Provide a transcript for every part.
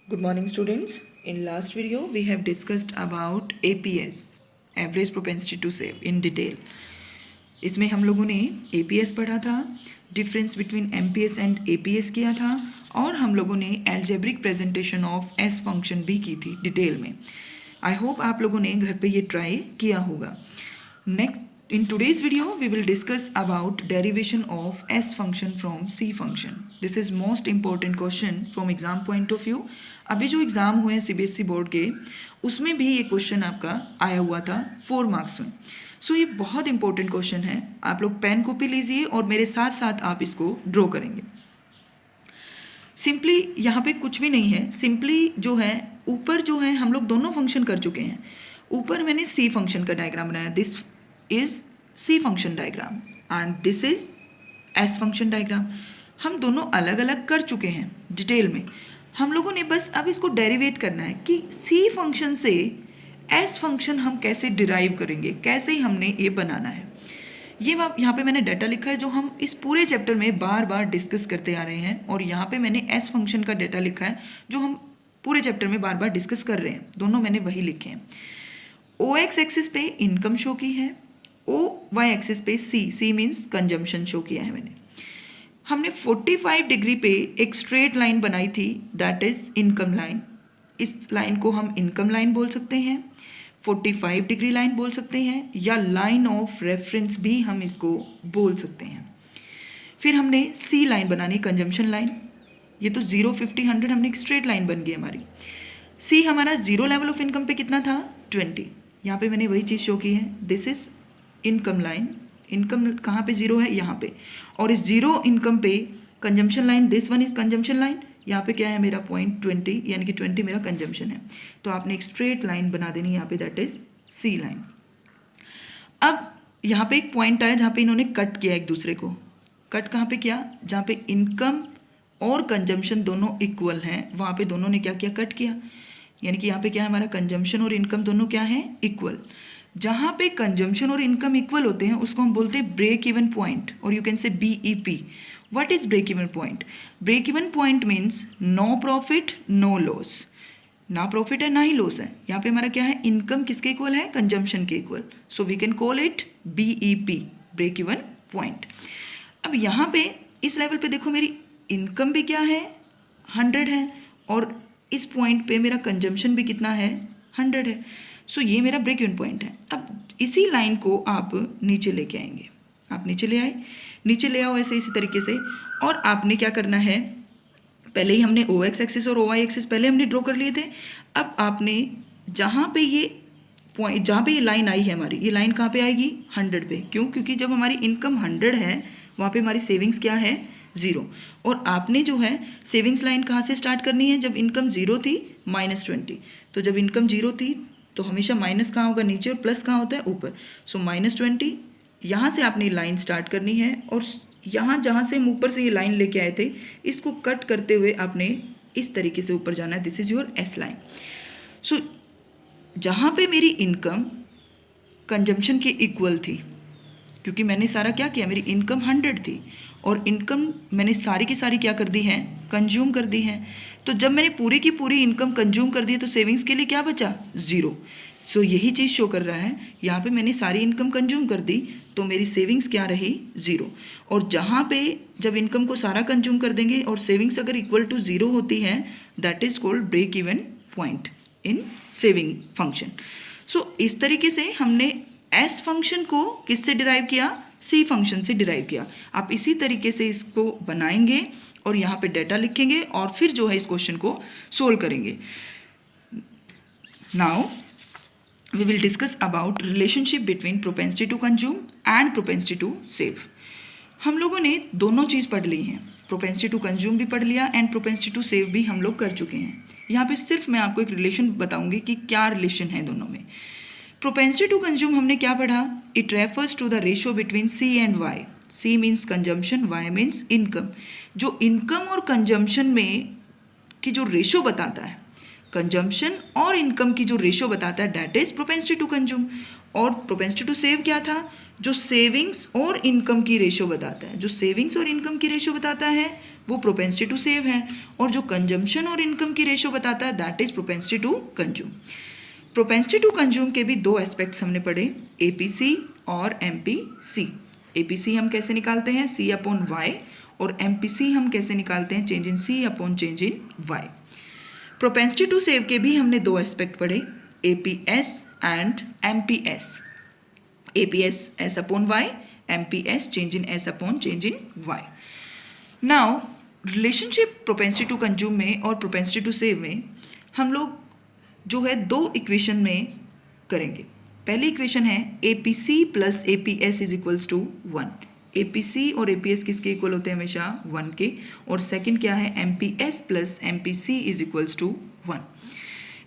Good morning, students. In last video, we have discussed about APS, Average Propensity to Save, in detail. इसमें हम लोगों ने APS पढ़ा था, difference between MPS and APS किया था, और हम लोगों ने algebraic presentation of S function भी की थी डिटेल में. आई होप आप लोगों ने घर पे ये ट्राई किया होगा. Next in today's video we will discuss about derivation of S function from C function. This is most important question from exam point of view. अभी जो एग्ज़ाम हुए हैं CBSE बोर्ड के उसमें भी ये क्वेश्चन आपका आया हुआ था 4 मार्क्स में. सो ये बहुत इंपॉर्टेंट क्वेश्चन है. आप लोग पेन कॉपी लीजिए और मेरे साथ साथ आप इसको ड्रॉ करेंगे. सिंपली यहाँ पे कुछ भी नहीं है. सिंपली जो है ऊपर जो है हम लोग दोनों फंक्शन कर चुके हैं. ऊपर मैंने C फंक्शन का डायग्राम बनाया. This is C function diagram and this is S function diagram. हम दोनों अलग अलग कर चुके हैं डिटेल में. हम लोगों ने बस अब इसको डेरिवेट करना है कि C फंक्शन से S फंक्शन हम कैसे डिराइव करेंगे, कैसे हमने ये बनाना है. ये यहाँ पे मैंने डाटा लिखा है जो हम इस पूरे चैप्टर में बार बार डिस्कस करते आ रहे हैं, और यहाँ पे मैंने S फंक्शन का डाटा लिखा है जो हम पूरे चैप्टर में बार बार डिस्कस कर रहे हैं. दोनों मैंने वही लिखे हैं. OX एक्सिस पे इनकम शो की है, OY एक्सिस पे C मीन्स कंजम्पशन शो किया है मैंने. हमने 45 डिग्री पे एक स्ट्रेट लाइन बनाई थी, दैट इज इनकम लाइन. इस लाइन को हम इनकम लाइन बोल सकते हैं, 45 डिग्री लाइन बोल सकते हैं, या लाइन ऑफ रेफरेंस भी हम इसको बोल सकते हैं. फिर हमने C लाइन बनानी, कंजम्पशन लाइन. ये तो 0, 50, 100 हमने एक स्ट्रेट लाइन बन गई हमारी. C हमारा जीरो लेवल ऑफ इनकम पे कितना था, 20. यहाँ पे मैंने वही चीज़ शो की है. This is income line. Income कहाँ पे जीरो है, यहाँ पे. और इस जीरो इनकम पे consumption line, this one is consumption line. यहाँ पे क्या है मेरा पॉइंट 20, यानी कि 20 मेरा कंजम्पशन है. तो आपने एक स्ट्रेट लाइन बना देनी यहाँ पे, दैट इज C लाइन. अब यहाँ पे एक पॉइंट आया जहाँ पे इन्होंने कट किया एक दूसरे को. कट कहाँ पे किया, जहाँ पे इनकम और कंजम्पशन दोनों इक्वल हैं, वहाँ पे दोनों ने क्या किया, कट किया. यानी कि यहाँ पे क्या है हमारा, कंजम्पशन और इनकम दोनों क्या है, इक्वल. जहाँ पे कंजम्पशन और इनकम इक्वल होते हैं उसको हम बोलते हैं ब्रेक इवन पॉइंट, और you can say BEP. What is break even point? Break even point means no profit no loss. ना प्रॉफिट है ना ही लॉस है. यहाँ पे हमारा क्या है, इनकम किसके इक्वल है, कंजम्पशन के equal. So we can call it BEP, break even point. अब यहाँ पे इस लेवल पे देखो मेरी इनकम भी क्या है, 100 है, और इस पॉइंट पे मेरा कंजम्पशन भी कितना है, 100 है. सो ये मेरा ब्रेक इवन पॉइंट है. अब इसी लाइन को आप नीचे लेके आएंगे. आप नीचे ले आए, नीचे ले आओ ऐसे इसी तरीके से. और आपने क्या करना है, पहले ही हमने OX एक्सिस और OY एक्सिस पहले हमने ड्रॉ कर लिए थे. अब आपने जहाँ पे ये पॉइंट, जहाँ पे ये लाइन आई है हमारी, ये लाइन कहाँ पे आएगी, 100 पे. क्यों? क्योंकि जब हमारी इनकम 100 है वहाँ पे हमारी सेविंग्स क्या है, 0. और आपने जो है सेविंग्स लाइन कहाँ से स्टार्ट करनी है, जब इनकम 0 थी, -20. तो जब इनकम 0 थी तो हमेशा माइनस कहाँ होगा, नीचे, और प्लस कहाँ होता है, ऊपर. सो -20 यहाँ से आपने लाइन स्टार्ट करनी है, और यहाँ जहाँ से हम ऊपर से ये लाइन लेके आए थे इसको कट करते हुए आपने इस तरीके से ऊपर जाना है. This is your S line. So जहाँ पे मेरी इनकम कंजम्पशन की इक्वल थी, क्योंकि मैंने सारा क्या किया, मेरी इनकम 100 थी और इनकम मैंने सारी की सारी क्या कर दी है, कंज्यूम कर दी है. तो जब मैंने पूरी की पूरी इनकम कंज्यूम कर दी तो सेविंग्स के लिए क्या बचा, 0. सो यही चीज़ शो कर रहा है. यहाँ पे मैंने सारी इनकम कंज्यूम कर दी तो मेरी सेविंग्स क्या रही, 0. और जहाँ पे जब इनकम को सारा कंज्यूम कर देंगे और सेविंग्स अगर इक्वल टू 0 होती है, that is called break even point in saving function. So इस तरीके से हमने S फंक्शन को किससे डिराइव किया, C फंक्शन से डिराइव किया. आप इसी तरीके से इसको बनाएंगे और यहाँ पे डेटा लिखेंगे और फिर जो है इस क्वेश्चन को सोल्व करेंगे. Now we will discuss about relationship between propensity to consume and propensity to save. हम लोगों ने दोनों चीज़ पढ़ ली हैं, propensity to consume भी पढ़ लिया एंड propensity to save भी हम लोग कर चुके हैं. यहाँ पे सिर्फ मैं आपको एक रिलेशन बताऊंगी कि क्या रिलेशन है दोनों में. propensity to consume हमने क्या पढ़ा, it refers to the ratio between C and Y. C means consumption, Y means income. जो इनकम और कंजम्पशन में की जो रेशो बताता है, कंजम्पशन और इनकम की जो रेशो बताता है that is propensity to consume, और प्रोपेंसिटी टू सेव क्या था, जो सेविंग्स और इनकम की रेशो बताता है, जो सेविंग्स और इनकम की रेशो बताता है वो प्रोपेंसिटी टू सेव है, और जो कंजम्पशन और इनकम की रेशो बताता है that is propensity to consume. Propensity to consume के भी दो एस्पेक्ट्स हमने पढ़े, एपीसी और एमपीसी। एपीसी हम कैसे निकालते हैं, सी अपॉन वाई, और एमपीसी हम कैसे निकालते हैं, change in C upon change in Y. Propensity to save के भी हमने दो एस्पेक्ट पढ़े, APS and MPS. APS S upon Y, MPS change in S upon change in Y. Now relationship propensity to consume में और propensity to save में हम लोग जो है दो इक्वेशन में करेंगे। पहली इक्वेशन है APC plus APS is equals to 1। APC और एपीएस किसके इक्वल होते हैं, हमेशा 1 के। और सेकंड क्या है, MPS plus MPC is equals to 1।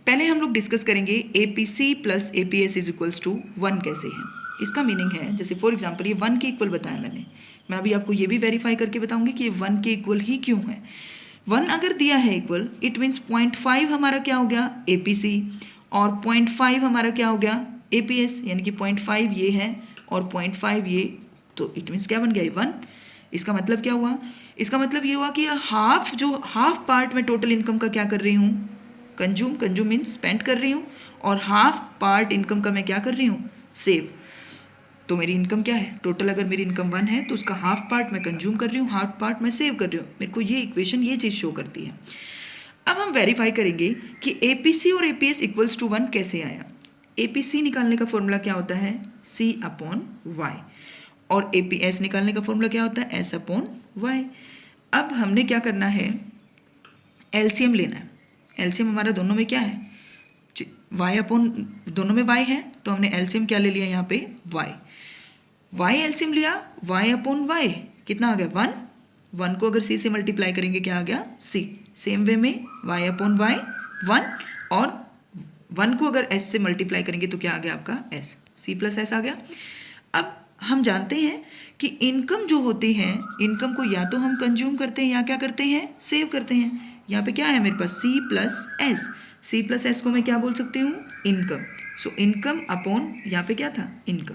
पहले हम लोग डिस्कस करेंगे APC plus APS is equals to 1 कैसे है। इसका मीनिंग है, जैसे फॉर एग्जांपल ये 1 के इक्वल बताया मैंने, मैं अभी आपको ये भी वेरीफाई करके बताऊंगी कि ये 1 के इक्वल ही क्यों है। 1 अगर दिया है इक्वल, इट मीन्स 0.5 हमारा क्या हो गया, एपीसी, और 0.5 हमारा क्या हो गया, एपीएस, यानी कि 0.5 ये है और 0.5 ये, तो इट मीन्स क्या बन गया, 1। इसका मतलब क्या हुआ, इसका मतलब ये हुआ कि हाफ पार्ट में टोटल इनकम का क्या कर रही हूँ, कंज्यूम मीन्स स्पेंड कर रही हूँ, और हाफ पार्ट इनकम का मैं क्या कर रही हूँ, सेव। तो मेरी इनकम क्या है, टोटल अगर मेरी इनकम 1 है तो उसका हाफ पार्ट मैं कंज्यूम कर रही हूँ, हाफ पार्ट मैं सेव कर रही हूँ। मेरे को ये इक्वेशन ये चीज़ शो करती है। अब हम वेरीफाई करेंगे कि एपीसी और एपीएस इक्वल्स टू 1 कैसे आया। एपीसी निकालने का फॉर्मूला क्या होता है, सी अपॉन वाई, और एपीएस निकालने का फॉर्मूला क्या होता है, एस अपॉन वाई। अब हमने क्या करना है, एलसीएम लेना है। एलसीएम हमारा दोनों में क्या है, वाई अपॉन, दोनों में वाई है, तो हमने एलसीएम क्या ले लिया यहाँ पे, वाई एलसीएम लिया, वाई अपॉन वाई कितना आ गया, 1। 1 को अगर सी से मल्टीप्लाई करेंगे क्या आ गया, सी। सेम वे में वाई अपॉन वाई 1, और 1 को अगर एस से मल्टीप्लाई करेंगे तो क्या आ गया आपका, एस, सी प्लस एस आ गया। अब हम जानते हैं कि इनकम जो होती है, इनकम को या तो हम कंज्यूम करते हैं या क्या करते हैं, सेव करते हैं। यहाँ पे क्या है मेरे पास, C plus S. C plus S को मैं क्या बोल सकती हूँ, इनकम। सो इनकम अपॉन यहाँ पे क्या था, इनकम,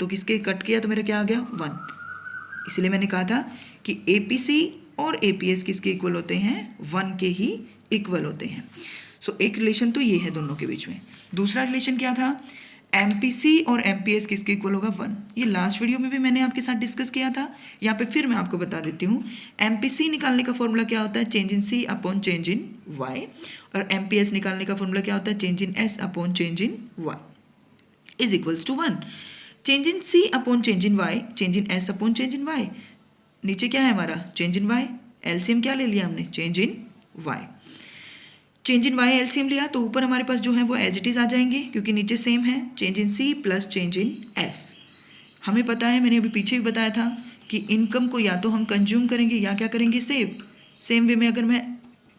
तो किसके कट किया तो मेरा क्या आ गया, 1। इसलिए मैंने कहा था कि एपीसी और एपीएस किसके इक्वल होते हैं, 1 के ही इक्वल होते हैं। सो एक रिलेशन तो ये है दोनों के बीच में। दूसरा रिलेशन क्या था, एमपीसी और एमपीएस किसके इक्वल होगा, 1। ये लास्ट वीडियो में भी मैंने आपके साथ डिस्कस किया था, यहाँ पे फिर मैं आपको बता देती हूँ। एमपीसी निकालने का फॉर्मूला क्या होता है, change in C upon change in Y, और एमपीएस निकालने का फॉर्मूला क्या होता है, change in S upon change in Y is equals to 1। Change in C upon change in Y, change in S upon change in Y, नीचे क्या है हमारा, चेंज इन वाई, एलसीएम क्या ले लिया हमने, change in Y. Change in Y LCM लिया तो ऊपर हमारे पास जो है वो एज इट इज आ जाएंगे, क्योंकि नीचे सेम है, change in C plus change in S. हमें पता है, मैंने अभी पीछे भी बताया था कि इनकम को या तो हम कंज्यूम करेंगे या क्या करेंगे, सेव। सेम वे में अगर मैं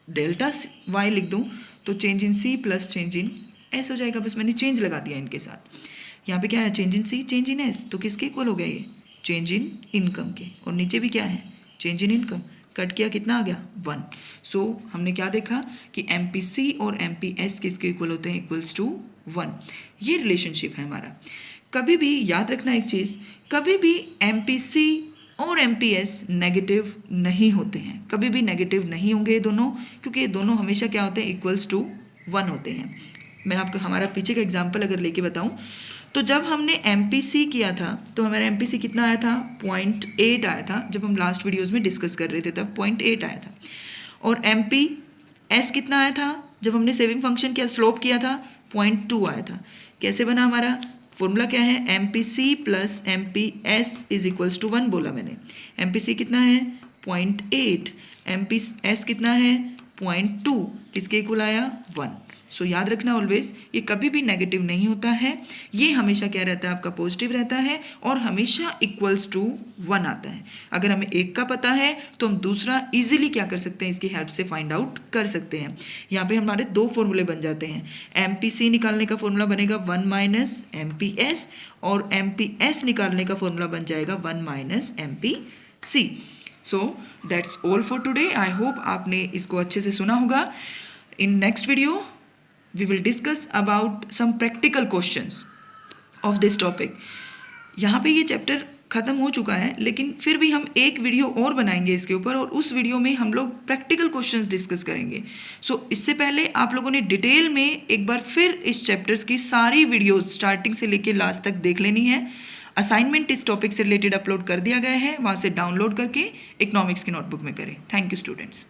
डेल्टा वाई लिख दूँ तो change in C plus change in S हो जाएगा, बस मैंने चेंज लगा दिया इनके साथ। यहाँ पे क्या है, change in C change in S, तो किसके इक्वल हो गया ये, चेंज इन इनकम के, और नीचे भी क्या है, चेंज इन इनकम, कट किया कितना आ गया, 1। सो हमने क्या देखा कि एमपीसी और एमपीएस किसके इक्वल होते हैं, इक्वल्स टू 1। ये रिलेशनशिप है हमारा। कभी भी याद रखना एक चीज़, कभी भी एमपीसी और एमपीएस नेगेटिव नहीं होते हैं, कभी भी नेगेटिव नहीं होंगे ये दोनों, क्योंकि ये दोनों हमेशा क्या होते हैं, इक्वल्स टू 1 होते हैं। मैं आपको हमारा पीछे का एग्जाम्पल अगर लेके बताऊँ तो जब हमने एमपीसी किया था तो हमारा एमपीसी कितना आया था, 0.8 आया था। जब हम लास्ट वीडियोस में डिस्कस कर रहे थे तब 0.8 आया था। और एमपीएस कितना आया था, जब हमने सेविंग फंक्शन किया, स्लोप किया था, 0.2 आया था। कैसे बना हमारा फॉर्मूला, क्या है, MPC plus MPS is equals to 1 बोला मैंने। एमपीसी कितना है, 0.8, एमपीएस कितना है, 0.2, किसके इक्वल आया, 1। सो याद रखना ऑलवेज, ये कभी भी नेगेटिव नहीं होता है, ये हमेशा क्या रहता है आपका, पॉजिटिव रहता है, और हमेशा इक्वल्स टू 1 आता है। अगर हमें एक का पता है तो हम दूसरा इजीली क्या कर सकते हैं, इसकी हेल्प से फाइंड आउट कर सकते हैं। यहाँ पे हमारे दो फॉर्मूले बन जाते हैं। एमपीसी निकालने का फॉर्मूला बनेगा 1 माइनस एमपीएस, और एमपीएस निकालने का फॉर्मूला बन जाएगा 1 minus MPC. So that's all for today. I hope आपने इसको अच्छे से सुना होगा। In next video, we will discuss about some practical questions of this topic. यहाँ पे ये चैप्टर ख़त्म हो चुका है, लेकिन फिर भी हम एक वीडियो और बनाएंगे इसके ऊपर, और उस वीडियो में हम लोग प्रैक्टिकल क्वेश्चंस डिस्कस करेंगे. सो इससे पहले आप लोगों ने डिटेल में एक बार फिर इस चैप्टर्स की सारी वीडियोस स्टार्टिंग से लेके लास्ट तक देख लेनी है. असाइनमेंट इस टॉपिक से रिलेटेड अपलोड कर दिया गया है, वहाँ से डाउनलोड करके इकोनॉमिक्स की नोटबुक में करें. Thank you students.